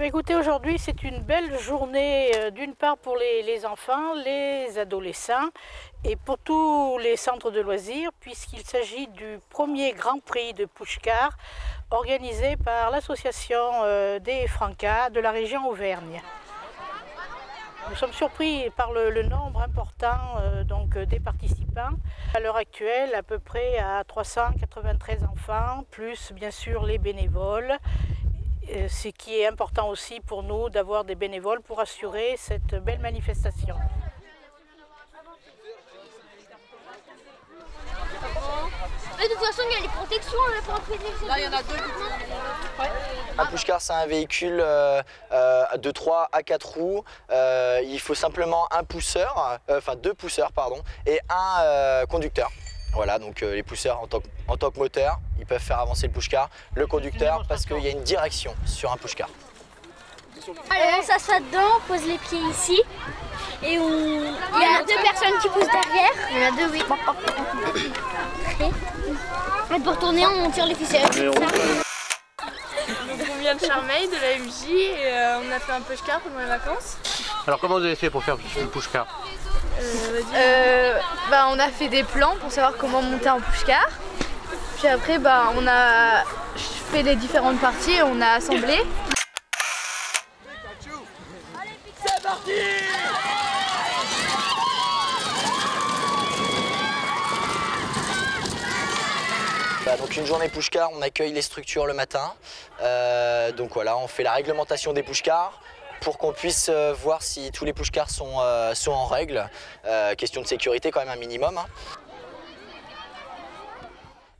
Écoutez, aujourd'hui c'est une belle journée d'une part pour les enfants, les adolescents et pour tous les centres de loisirs puisqu'il s'agit du premier Grand Prix de Pushkar organisé par l'association des Francas de la région Auvergne. Nous sommes surpris par le nombre important des participants. À l'heure actuelle, à peu près à 393 enfants, plus bien sûr les bénévoles. Ce qui est important aussi pour nous d'avoir des bénévoles pour assurer cette belle manifestation. Et de toute façon, il y a les protections pour empêcher. Là, il y en a deux. Ouais. Un pushkar, c'est un véhicule de 3 à 4 roues. Il faut simplement un pousseur, enfin 2 pousseurs, pardon, et un conducteur. Voilà, donc les pousseurs en tant que moteur, ils peuvent faire avancer le pushkar. Le conducteur, parce qu'il y a une direction sur un pushkar. Alors on s'assoit dedans, on pose les pieds ici. Et il y a 2 personnes qui poussent derrière. Il y en a 2, oui. Et pour tourner, on tire les ficelles. Donc on vient de Charmeil, de la MJ, et on a fait un pushkar pendant les vacances. Alors comment vous avez fait pour faire le pushkar? On a fait des plans pour savoir comment monter en pushkar. Puis après, on a fait les différentes parties et on a assemblé. C'est parti! Donc une journée pushkar, on accueille les structures le matin. Donc voilà, on fait la réglementation des pushkars pour qu'on puisse voir si tous les pushkars sont en règle. Question de sécurité quand même un minimum.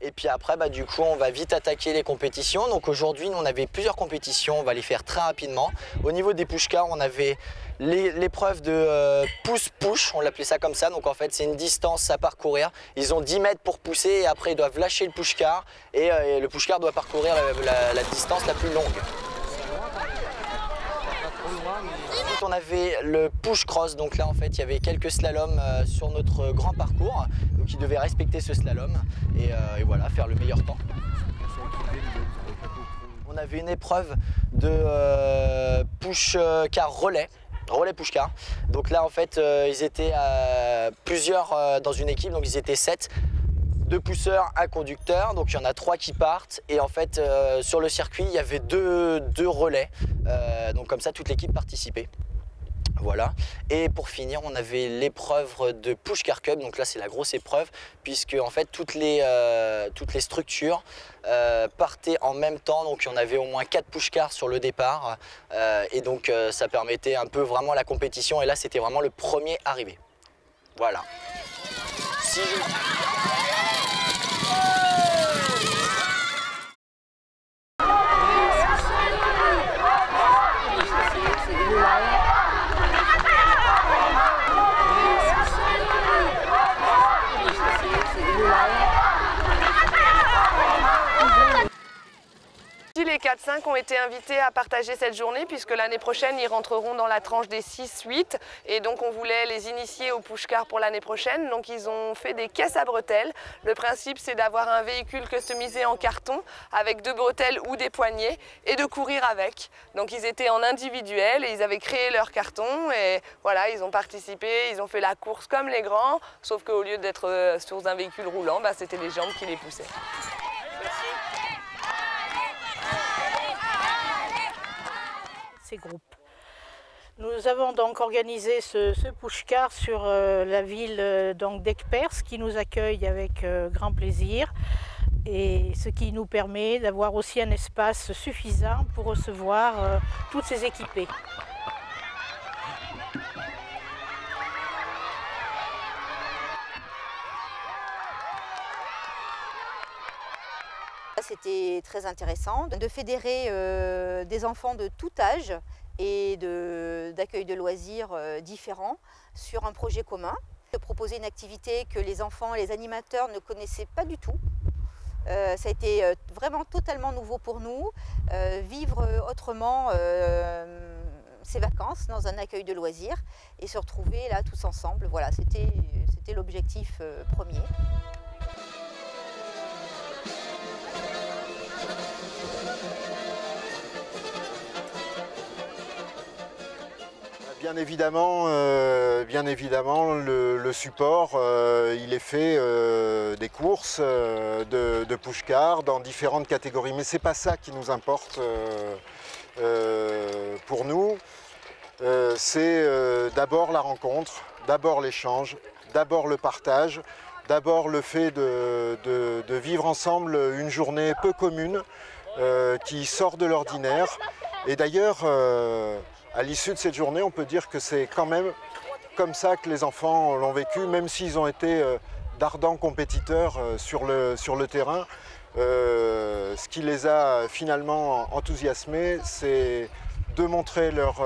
Et puis après, du coup, on va vite attaquer les compétitions. Donc aujourd'hui, nous, on avait plusieurs compétitions, on va les faire très rapidement. Au niveau des pushkars, on avait l'épreuve de pouce-push, on l'appelait ça comme ça. Donc en fait, c'est une distance à parcourir. Ils ont 10 mètres pour pousser et après, ils doivent lâcher le pushkar. Et le pushkar doit parcourir la distance la plus longue. Ensuite, on avait le push cross, donc là en fait il y avait quelques slaloms sur notre grand parcours, donc ils devaient respecter ce slalom et voilà, faire le meilleur temps. On avait une épreuve de push car relais push car, donc là en fait ils étaient plusieurs dans une équipe, donc ils étaient 7. 2 pousseurs, un conducteur, donc il y en a 3 qui partent et en fait sur le circuit il y avait deux relais, donc comme ça toute l'équipe participait. Voilà, et pour finir on avait l'épreuve de Pushkar Cup, donc là c'est la grosse épreuve puisque en fait toutes les structures partaient en même temps, donc on avait au moins 4 pushkars sur le départ et donc ça permettait un peu vraiment la compétition et là c'était vraiment le premier arrivé. Voilà. Les 4-5 ont été invités à partager cette journée puisque l'année prochaine ils rentreront dans la tranche des 6-8 et donc on voulait les initier au pushkar pour l'année prochaine, donc ils ont fait des caisses à bretelles. Le principe c'est d'avoir un véhicule customisé en carton avec 2 bretelles ou des poignées et de courir avec. Donc ils étaient en individuel et ils avaient créé leur carton et voilà, ils ont participé, ils ont fait la course comme les grands, sauf qu'au lieu d'être sur un véhicule roulant, c'était les jambes qui les poussaient. Groupes. Nous avons donc organisé ce pushkar sur la ville d'Ecpers qui nous accueille avec grand plaisir et ce qui nous permet d'avoir aussi un espace suffisant pour recevoir toutes ces équipées. été très intéressant de fédérer des enfants de tout âge et d'accueil de loisirs différents sur un projet commun. De proposer une activité que les enfants et les animateurs ne connaissaient pas du tout. Ça a été vraiment totalement nouveau pour nous. Vivre autrement ses vacances dans un accueil de loisirs et se retrouver là tous ensemble. Voilà, c'était l'objectif premier. Bien évidemment, le support, il est fait des courses de push-car dans différentes catégories. Mais ce n'est pas ça qui nous importe pour nous. C'est d'abord la rencontre, d'abord l'échange, d'abord le partage, d'abord le fait de vivre ensemble une journée peu commune qui sort de l'ordinaire. Et d'ailleurs, à l'issue de cette journée, on peut dire que c'est quand même comme ça que les enfants l'ont vécu, même s'ils ont été d'ardents compétiteurs sur le terrain. Ce qui les a finalement enthousiasmés, c'est de montrer leur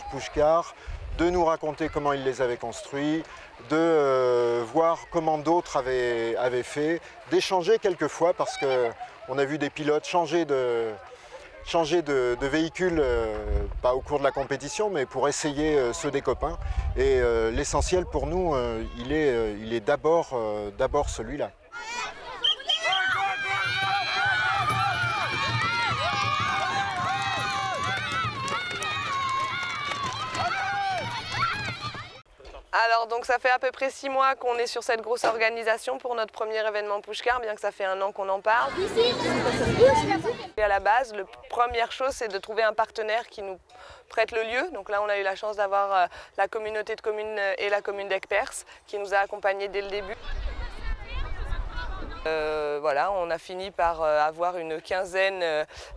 push-car, de nous raconter comment ils les avaient construits, de voir comment d'autres avaient fait, d'échanger quelquefois, parce qu'on a vu des pilotes changer de véhicule, pas au cours de la compétition, mais pour essayer ceux des copains. Et l'essentiel pour nous, il est d'abord celui-là. Alors donc ça fait à peu près 6 mois qu'on est sur cette grosse organisation pour notre premier événement push-car, bien que ça fait 1 an qu'on en parle. Et à la base, la première chose, c'est de trouver un partenaire qui nous prête le lieu. Donc là, on a eu la chance d'avoir la communauté de communes et la commune d'Aigues-Perse qui nous a accompagnés dès le début. Voilà, on a fini par avoir une quinzaine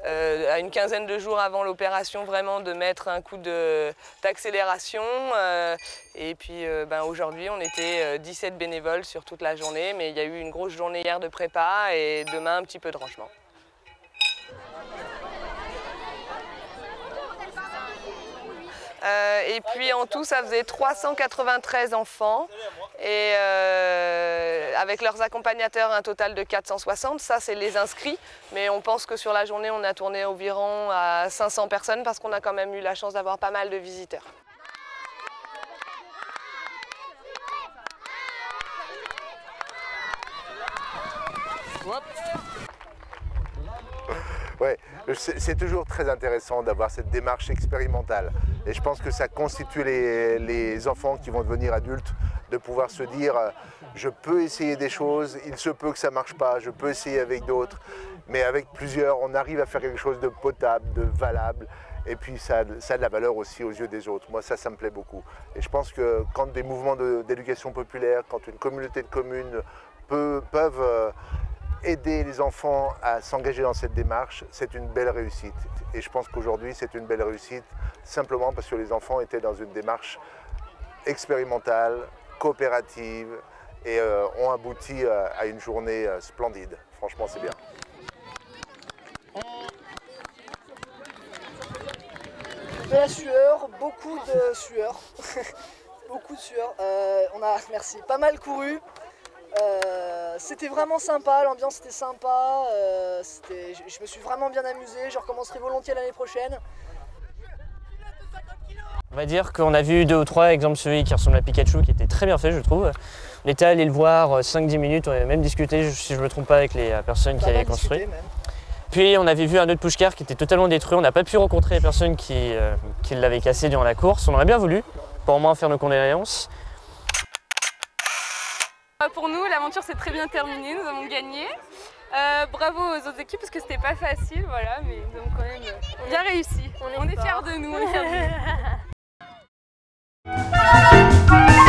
de jours avant l'opération, vraiment de mettre un coup d'accélération. Et puis aujourd'hui, on était 17 bénévoles sur toute la journée, mais il y a eu une grosse journée hier de prépa et demain un petit peu de rangement. Et puis en tout, ça faisait 393 enfants et avec leurs accompagnateurs un total de 460. Ça, c'est les inscrits, mais on pense que sur la journée, on a tourné environ à 500 personnes parce qu'on a quand même eu la chance d'avoir pas mal de visiteurs. Ouais, c'est toujours très intéressant d'avoir cette démarche expérimentale. Et je pense que ça constitue les enfants qui vont devenir adultes, de pouvoir se dire je peux essayer des choses, il se peut que ça ne marche pas, je peux essayer avec d'autres, mais avec plusieurs, on arrive à faire quelque chose de potable, de valable, et puis ça a de la valeur aussi aux yeux des autres. Moi, ça me plaît beaucoup. Et je pense que quand des mouvements d'éducation populaire, quand une communauté de communes peuvent aider les enfants à s'engager dans cette démarche, c'est une belle réussite. Et je pense qu'aujourd'hui, c'est une belle réussite simplement parce que les enfants étaient dans une démarche expérimentale, coopérative et ont abouti à une journée splendide. Franchement, c'est bien. De la sueur, beaucoup de sueur. Beaucoup de sueur. On a, merci, pas mal couru. C'était vraiment sympa, l'ambiance était sympa, je me suis vraiment bien amusé, je recommencerai volontiers l'année prochaine. On va dire qu'on a vu 2 ou 3 exemples, celui qui ressemble à Pikachu qui était très bien fait, je trouve. On était allé le voir 5-10 minutes, on avait même discuté, si je ne me trompe pas, avec les personnes qui avaient construit. Puis on avait vu un autre push-car qui était totalement détruit, on n'a pas pu rencontrer les personnes qui l'avaient cassé durant la course. On aurait bien voulu, pour au moins faire nos condoléances. Pour nous, l'aventure s'est très bien terminée, nous avons gagné. Bravo aux autres équipes parce que c'était pas facile, voilà, mais nous avons quand même bien réussi. On est fiers de nous, on est fiers de nous.